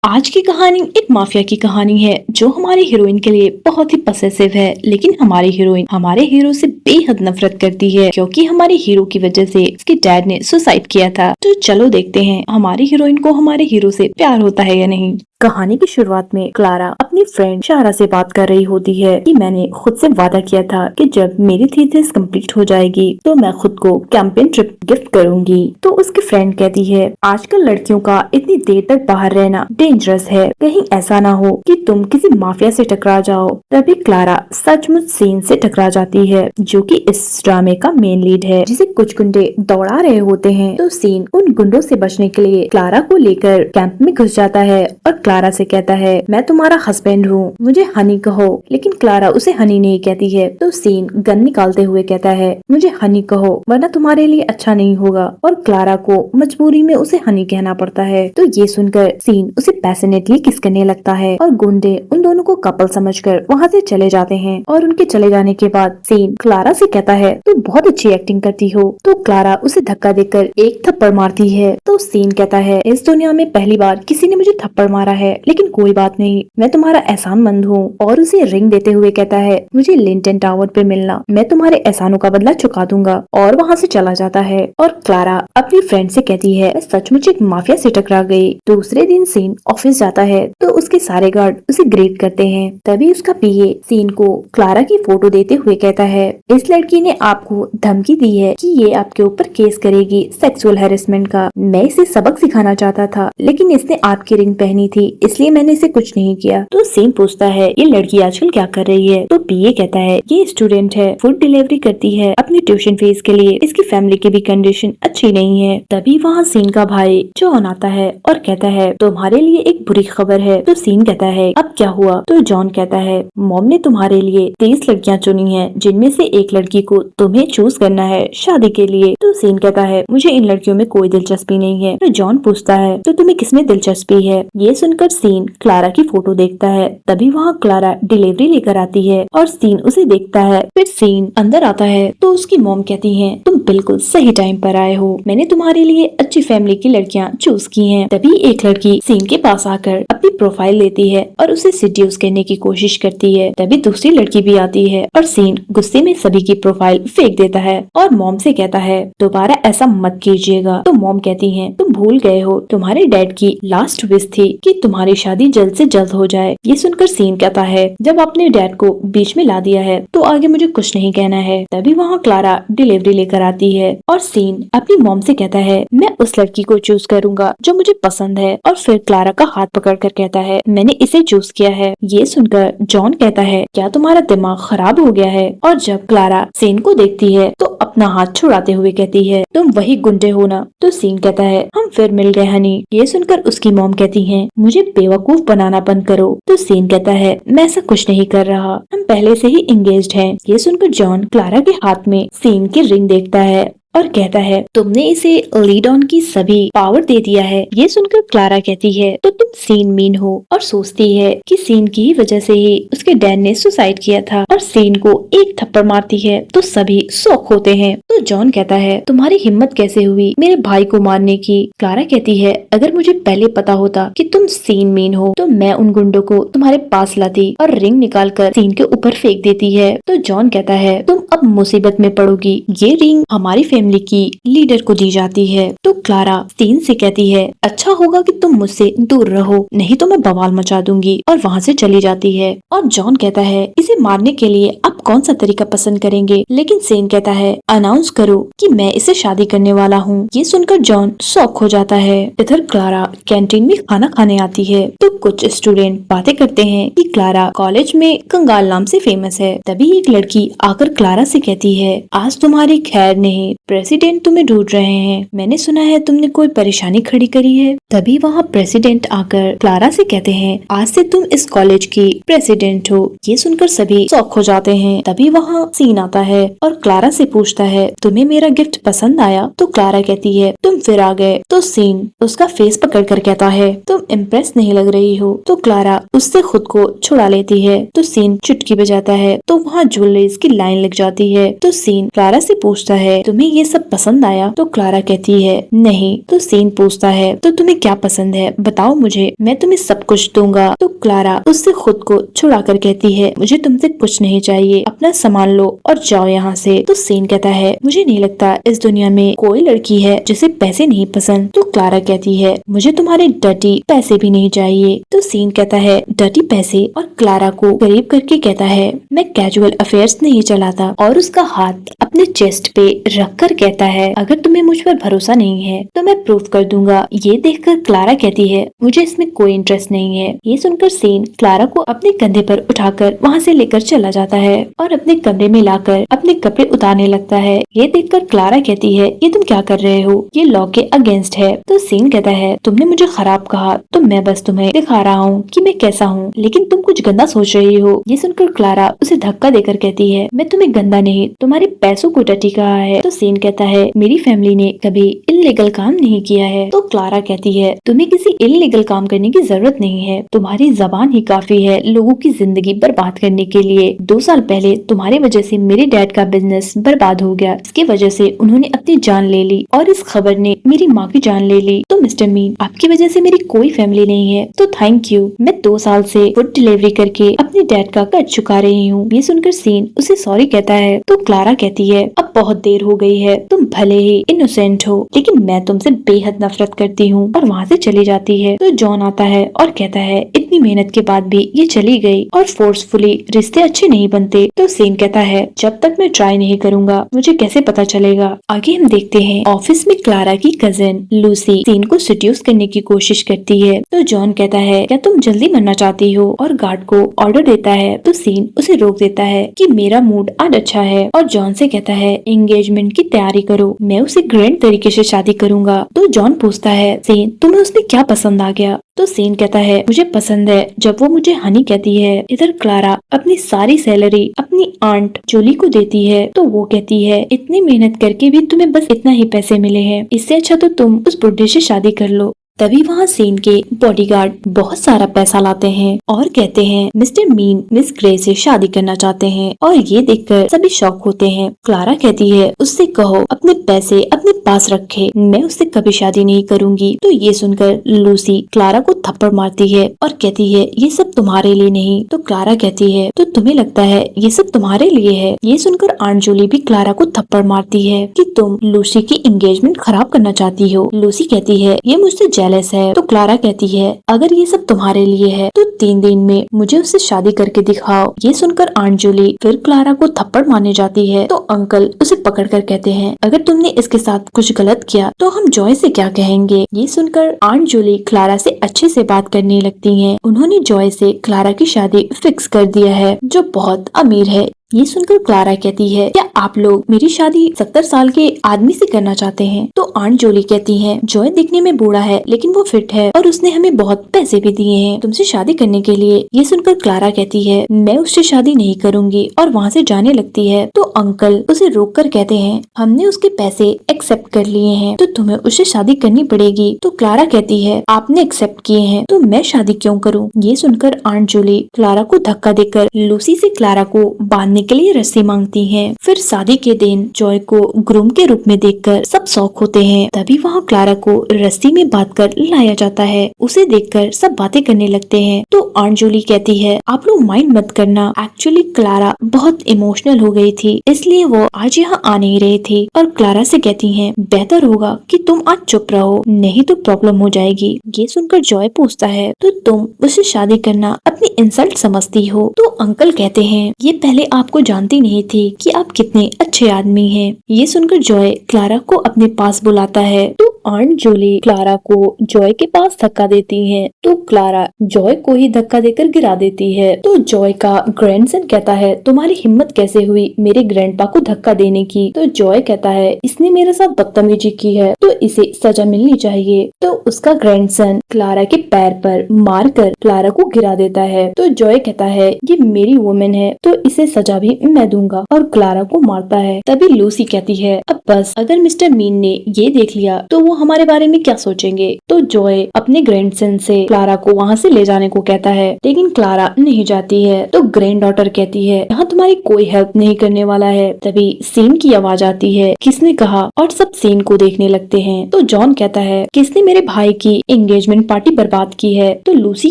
आज की कहानी एक माफिया की कहानी है जो हमारी हीरोइन के लिए बहुत ही पसेसिव है। लेकिन हमारी हीरोइन हमारे हीरो से बेहद नफरत करती है क्योंकि हमारे हीरो की वजह से उसके डैड ने सुसाइड किया था। तो चलो देखते हैं हमारी हीरोइन को हमारे हीरो से प्यार होता है या नहीं। कहानी की शुरुआत में क्लारा अपनी फ्रेंड शारा से बात कर रही होती है कि मैंने खुद से वादा किया था कि जब मेरी थीसिस कंप्लीट हो जाएगी तो मैं खुद को कैंपेन ट्रिप गिफ्ट करूंगी। तो उसकी फ्रेंड कहती है आजकल लड़कियों का इतनी देर तक बाहर रहना डेंजरस है, कहीं ऐसा ना हो कि तुम किसी माफिया से टकरा जाओ। तभी क्लारा सचमुच सीन से टकरा जाती है जो कि इस ड्रामे का मेन लीड है, जिसे कुछ गुंडे दौड़ा रहे होते हैं। तो सीन उन गुंडों से बचने के लिए क्लारा को लेकर कैंप में घुस जाता है और क्लारा से कहता है मैं तुम्हारा हस्बैंड हूँ, मुझे हनी कहो। लेकिन क्लारा उसे हनी नहीं कहती है। तो सीन गन निकालते हुए कहता है मुझे हनी कहो वरना तुम्हारे लिए अच्छा नहीं होगा, और क्लारा को मजबूरी में उसे हनी कहना पड़ता है। तो ये सुनकर सीन उसे पैशनेटली किस करने लगता है और गुंडे उन दोनों को कपल समझकर वहाँ से चले जाते हैं। और उनके चले जाने के बाद सीन क्लारा से कहता है तुम बहुत अच्छी एक्टिंग करती हो। तो क्लारा उसे धक्का देकर एक थप्पड़ मारती है। तो सीन कहता है इस दुनिया में पहली बार किसी ने मुझे थप्पड़ मारा है, लेकिन कोई बात नहीं, मैं तुम्हारा एहसानमंद हूँ। और उसे रिंग देते हुए कहता है मुझे लिंटन टावर पे मिलना, मैं तुम्हारे एहसानों का बदला चुका दूंगा। और वहाँ से चला जाता है। और क्लारा अपनी फ्रेंड से कहती है मैं सचमुच एक माफिया से टकरा गई। दूसरे दिन सीन ऑफिस जाता है तो उसके सारे गार्ड उसे ग्रेट करते हैं। तभी उसका पीए सीन को क्लारा की फोटो देते हुए कहता है इस लड़की ने आपको धमकी दी है कि ये आपके ऊपर केस करेगी सेक्सुअल हैरेसमेंट का। मैं इसे सबक सिखाना चाहता था लेकिन इसने आपकी रिंग पहनी थी, इसलिए मैंने इसे कुछ नहीं किया। तो सीन पूछता है ये लड़की आजकल क्या कर रही है। तो पीए कहता है ये स्टूडेंट है, फूड डिलीवरी करती है अपनी ट्यूशन फीस के लिए, इसकी फैमिली की भी कंडीशन अच्छी नहीं है। तभी वहाँ सीन का भाई जॉन आता है और कहता है तुम्हारे लिए एक बुरी खबर है। तो सीन कहता है अब क्या हुआ। तो जॉन कहता है मॉम ने तुम्हारे लिए 30 लड़कियां चुनी हैं, जिनमें से एक लड़की को तुम्हें चूज करना है शादी के लिए। तो सीन कहता है मुझे इन लड़कियों में कोई दिलचस्पी नहीं है। तो जॉन पूछता है तो तुम्हें किसमें दिलचस्पी है। ये सुनकर सीन क्लारा की फोटो देखता है। तभी वहाँ क्लारा डिलीवरी लेकर आती है और सीन उसे देखता है। फिर सीन अंदर आता है तो उसकी मॉम कहती है तुम बिल्कुल सही टाइम पर आए हो, मैंने तुम्हारे लिए अच्छी फैमिली की लड़कियाँ चूज की हैं। तभी एक लड़की सीन के पास आकर अपनी प्रोफाइल लेती है और उसे सिड्यूस करने की कोशिश करती है। तभी दूसरी लड़की भी आती है और सीन गुस्से में सभी की प्रोफाइल फेंक देता है और मॉम से कहता है दोबारा ऐसा मत कीजिएगा। तो मॉम कहती है तुम भूल गए हो, तुम्हारे डैड की लास्ट विश थी कि तुम्हारी शादी जल्द से जल्द हो जाए। ये सुनकर सीन कहता है जब आपने डैड को बीच में ला दिया है तो आगे मुझे कुछ नहीं कहना है। तभी वहाँ क्लारा डिलीवरी लेकर आती है और सीन अपनी मॉम से कहता है मैं उस लड़की को चूज करूंगा जो मुझे पसंद है। और फिर क्लारा का हाथ पकड़कर कहता है मैंने इसे चूज किया है। ये सुनकर जॉन कहता है क्या तुम्हारा दिमाग खराब हो गया है। और जब क्लारा सीन को देखती है तो अपना हाथ छुड़ाते हुए कहती है तुम वही गुंडे हो ना। तो सीन कहता है हम फिर मिल गए हनी। ये सुनकर उसकी मॉम कहती है मुझे बेवकूफ बनाना बंद करो। तो सीन कहता है मैं ऐसा कुछ नहीं कर रहा, हम पहले से ही एंगेज्ड हैं। ये सुनकर जॉन क्लारा के हाथ में सीन की रिंग देखता है और कहता है तुमने इसे लीड ऑन की सभी पावर दे दिया है। ये सुनकर क्लारा कहती है तो तुम सीन मीन हो, और सोचती है कि सीन की वजह से ही उसके डैड ने सुसाइड किया था। और सीन को एक थप्पड़ मारती है तो सभी शॉक होते हैं। तो जॉन कहता है तुम्हारी हिम्मत कैसे हुई मेरे भाई को मारने की। क्लारा कहती है अगर मुझे पहले पता होता कि तुम सीन मीन हो तो मैं उन गुंडों को तुम्हारे पास लाती और रिंग निकाल कर सीन के ऊपर फेंक देती है। तो जॉन कहता है तुम अब मुसीबत में पड़ोगी, ये रिंग हमारी फैमिली की लीडर को दी जाती है। तो क्लारा सीन से कहती है अच्छा होगा कि तुम मुझसे दूर रहो, नहीं तो मैं बवाल मचा दूंगी। और वहाँ से चली जाती है। और जॉन कहता है इसे मारने के लिए आप कौन सा तरीका पसंद करेंगे। लेकिन सीन कहता है अनाउंस करो कि मैं इसे शादी करने वाला हूँ। ये सुनकर जॉन शॉक हो जाता है। इधर क्लारा कैंटीन में खाना खाने आती है तो कुछ स्टूडेंट बातें करते हैं कि क्लारा कॉलेज में कंगाल नाम से फेमस है। तभी एक लड़की आकर क्लारा से कहती है आज तुम्हारी खैर नहीं, प्रेसिडेंट तुम्हें ढूंढ रहे हैं, मैंने सुना है तुमने कोई परेशानी खड़ी करी है। तभी वहाँ प्रेसिडेंट आकर क्लारा से कहते हैं आज से तुम इस कॉलेज की प्रेसिडेंट हो। ये सुनकर सभी शॉक हो जाते हैं। तभी वहाँ सीन आता है और क्लारा से पूछता है तुम्हें मेरा गिफ्ट पसंद आया। तो क्लारा कहती है तुम फिर आ गए। तो सीन उसका फेस पकड़ कर कहता है तुम इम्प्रेस नहीं लग रही हो। तो क्लारा उससे खुद को छुड़ा लेती है। तो सीन चुटकी बजाता है तो वहाँ ज्वेलरीज की लाइन लग जाती है। तो सीन क्लारा से पूछता है तुम्हें ये सब पसंद आया? तो क्लारा कहती है नहीं। तो सीन पूछता है तो तुम्हें क्या पसंद है, बताओ मुझे, मैं तुम्हें सब कुछ दूंगा। तो क्लारा उससे खुद को छुड़ा कर कहती है मुझे तुमसे कुछ नहीं चाहिए, अपना सामान लो और जाओ यहाँ से। तो सीन कहता है मुझे नहीं लगता इस दुनिया में कोई लड़की है जिसे पैसे नहीं पसंद। तो क्लारा कहती है मुझे तुम्हारे डर्टी पैसे भी नहीं चाहिए। तो सीन कहता है डर्टी पैसे, और क्लारा को करीब करके कहता है मैं कैजुअल अफेयर्स नहीं चलाता, और उसका हाथ अपने चेस्ट पे रख कर कहता है अगर तुम्हें मुझ पर भरोसा नहीं है तो मैं प्रूफ कर दूंगा। ये देखकर क्लारा कहती है मुझे इसमें कोई इंटरेस्ट नहीं है। ये सुनकर सीन क्लारा को अपने कंधे पर उठाकर वहाँ से लेकर चला जाता है और अपने कमरे में लाकर अपने कपड़े उतारने लगता है। ये देखकर क्लारा कहती है ये तुम क्या कर रहे हो, ये लॉ के अगेंस्ट है। तो सीन कहता है तुमने मुझे खराब कहा तो मैं बस तुम्हें दिखा रहा हूँ कि मैं कैसा हूँ, लेकिन तुम कुछ गंदा सोच रही हो। ये सुनकर क्लारा उसे धक्का देकर कहती है मैं तुम्हें गंदा नहीं, तुम्हारे पैसों को डर्टी कहा है। तो सीन कहता है मेरी फैमिली ने कभी इल्लीगल काम नहीं किया है। तो क्लारा कहती है तुम्हें किसी इल्लीगल काम करने की जरूरत नहीं है, तुम्हारी जबान ही काफी है लोगों की जिंदगी बर्बाद करने के लिए। 2 साल पहले तुम्हारी वजह से मेरे डैड का बिजनेस बर्बाद हो गया, इसकी वजह से उन्होंने अपनी जान ले ली और इस खबर ने मेरी माँ की जान ले ली। तो मिस्टर मीन आपकी वजह से मेरी कोई फैमिली नहीं है, तो थैंक यू। मैं 2 साल से फूड डिलीवरी करके अपने डैड का कर्ज चुका रही हूँ। ये सुनकर सीन उसे सॉरी कहता है। तो क्लारा कहती है अब बहुत देर हो गई है, तुम भले ही इनोसेंट हो लेकिन मैं तुमसे बेहद नफरत करती हूँ, और वहाँ से चली जाती है। तो जॉन आता है और कहता है इतनी मेहनत के बाद भी ये चली गई, और फोर्सफुली रिश्ते अच्छे नहीं बनते। तो सीन कहता है जब तक मैं ट्राई नहीं करूँगा मुझे कैसे पता चलेगा। आगे हम देखते हैं ऑफिस में क्लारा की कजिन लूसी सीन को सेड्यूस करने की कोशिश करती है। तो जॉन कहता है क्या तुम जल्दी मरना चाहती हो, और गार्ड को ऑर्डर देता है। तो सीन उसे रोक देता है कि मेरा मूड आज अच्छा है, और जॉन से कहता है एंगेजमेंट की तैयारी करो, मैं उसे ग्रैंड तरीके से शादी करूंगा। तो जॉन पूछता है सीन तुम्हें उसमें क्या पसंद आ गया। तो सीन कहता है मुझे पसंद है जब वो मुझे हनी कहती है। इधर क्लारा अपनी सारी सैलरी अपनी आंट जूली को देती है। तो वो कहती है इतनी मेहनत करके भी तुम्हें बस इतना ही पैसे मिले हैं, इससे अच्छा तो तुम उस बुढ़े से शादी कर लो। तभी वहाँ सीन के बॉडीगार्ड बहुत सारा पैसा लाते हैं और कहते हैं मिस्टर मीन मिस ग्रे से शादी करना चाहते हैं, और ये देखकर सभी शॉक होते हैं। क्लारा कहती है उससे कहो अपने पैसे अपने पास रखे, मैं उससे कभी शादी नहीं करूंगी। तो ये सुनकर लूसी क्लारा को थप्पड़ मारती है और कहती है ये सब तुम्हारे लिए नहीं। तो क्लारा कहती है तो तुम्हें लगता है ये सब तुम्हारे लिए है। ये सुनकर आंट जूली भी क्लारा को थप्पड़ मारती है कि तुम लूसी की एंगेजमेंट खराब करना चाहती हो। लूसी कहती है ये मुझसे जेलस है। तो क्लारा कहती है अगर ये सब तुम्हारे लिए है तो 3 दिन में मुझे उससे शादी करके दिखाओ। ये सुनकर आंट जूली फिर क्लारा को थप्पड़ मारने जाती है। तो अंकल उसे पकड़कर कहते हैं अगर तुमने इसके साथ कुछ गलत किया तो हम जॉय से क्या कहेंगे। ये सुनकर आंट जूली क्लारा से अच्छे से बात करने लगती हैं। उन्होंने जॉय से क्लारा की शादी फिक्स कर दिया है जो बहुत अमीर है। ये सुनकर क्लारा कहती है क्या आप लोग मेरी शादी 70 साल के आदमी से करना चाहते हैं। तो आंट जूली कहती हैं जॉय दिखने में बूढ़ा है लेकिन वो फिट है और उसने हमें बहुत पैसे भी दिए हैं तुमसे शादी करने के लिए। ये सुनकर क्लारा कहती है मैं उससे शादी नहीं करूंगी और वहाँ से जाने लगती है। तो अंकल उसे रोककर कहते हैं हमने उसके पैसे एक्सेप्ट कर लिए हैं तो तुम्हें उससे शादी करनी पड़ेगी। तो क्लारा कहती है आपने एक्सेप्ट किए हैं तो मैं शादी क्यों करूँ। ये सुनकर आंट जूली क्लारा को धक्का देकर लूसी से क्लारा को बांधने के लिए रस्सी मांगती हैं। फिर शादी के दिन जॉय को ग्रूम के रूप में देखकर सब शौक होते हैं। तभी वहाँ क्लारा को रस्सी में बांधकर लाया जाता है। उसे देखकर सब बातें करने लगते हैं। तो आंट जूली कहती है आप लोग माइंड मत करना, एक्चुअली क्लारा बहुत इमोशनल हो गई थी इसलिए वो आज यहाँ आ नहीं रही थी। और क्लारा से कहती है बेहतर होगा कि तुम आज चुप रहो नहीं तो प्रॉब्लम हो जाएगी। ये सुनकर जॉय पूछता है तो तुम उससे शादी करना अपनी इंसल्ट समझती हो। तो अंकल कहते हैं ये पहले आपको जानती नहीं थी कि आप कितने अच्छे आदमी हैं। ये सुनकर जॉय क्लारा को अपने पास बुलाता है। तो आंट जूली क्लारा को जॉय के पास धक्का देती हैं। तो क्लारा जॉय को ही धक्का देकर गिरा देती है। तो जॉय का ग्रैंडसन कहता है तुम्हारी हिम्मत कैसे हुई मेरे ग्रैंडपा को धक्का देने की। तो जॉय कहता है इसने मेरे साथ बदतमीजी की है तो इसे सजा मिलनी चाहिए। तो उसका ग्रैंडसन क्लारा के पैर पर मारकर क्लारा को गिरा देता है। तो जॉय कहता है ये मेरी वुमेन है तो इसे सजा भी मैं दूंगा, और क्लारा को मारता है। तभी लूसी कहती है अब बस अगर मिस्टर मीन ने ये देख लिया तो वो हमारे बारे में क्या सोचेंगे। तो जॉय अपने ग्रैंडसन से क्लारा को वहाँ से ले जाने को कहता है, लेकिन क्लारा नहीं जाती है। तो ग्रैंड डॉटर कहती है यहाँ तुम्हारी कोई हेल्प नहीं करने वाला है। तभी सीन की आवाज आती है, किसने कहा, और सब सीन को देखने लगते हैं। तो जॉन कहता है किसने मेरे भाई की एंगेजमेंट पार्टी बर्बाद की है। तो लूसी